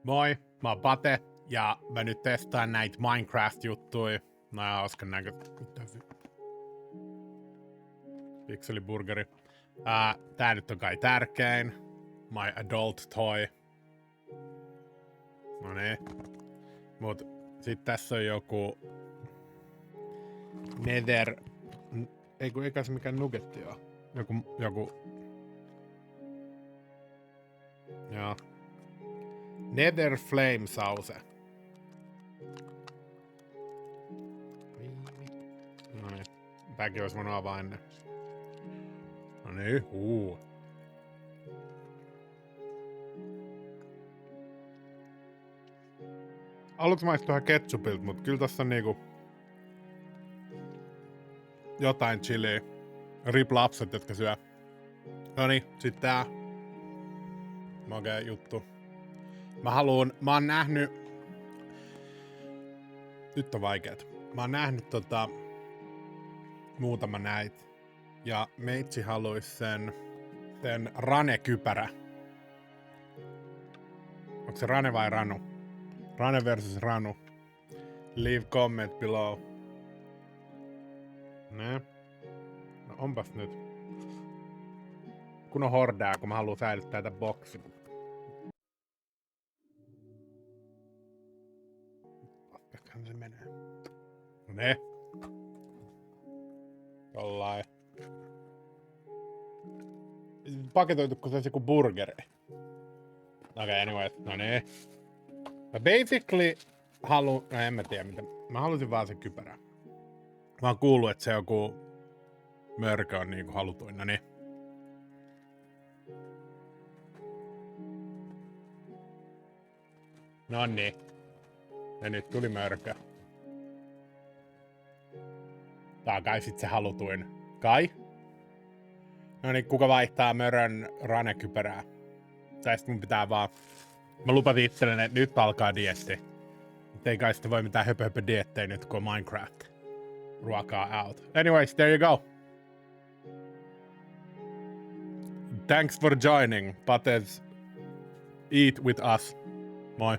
Moi, mä oon Pate, ja mä nyt testaan näitä Minecraft-juttuja. No ja hauskan näköistä. Pikseliburgeri. Tää nyt on kai tärkein. My adult toy. No niin. Mut sit tässä on joku Nether... Eikä se mikään nugetti oo. Joku... Joo. Nether Flame Sause. No niin. Tääkin olisi voinut avaa ennen. No niin, Aluksi maistuu ihan ketsupilta, mut kyllä tossa on niinku... jotain chiliä. Rip lapset, jotka syö. Noniin, sit tää. Makea juttu. Mä oon nähnyt... Nyt on vaikeet. Mä oon nähnyt muutama näitä. Ja meitsi haluis sen Rane-kypärä. Onko se Rane vai Ranu? Rane versus Ranu. Leave comment below. Ne. No onpas nyt. Kun on hordaa, kun mä haluan säilyttää tätä boksin. Laskeekohan se menee? No ne. Tollain. Paketoituko se joku burgeri? Okei, anyways, no niin. Mä basically no en mä tiedä mitä. Mä halusin vaan sen kypärän. Mä oon kuullut, että se joku mörkö on niinku halutuin, no niin. Noniin. Ja nyt tuli mörkö. Tää on kai sit se halutuin. Kai? No niin, kuka vaihtaa mörön Rane-kypärää? Tai sit mun pitää vaan... Mä lupasin itselleni, että nyt alkaa dietti. Mutta ei kai sitten voi mitään höpö diettejä nyt, kun on Minecraft. Ruokaa out. Anyways, there you go. Thanks for joining, Pate's Eat with Us. Moi.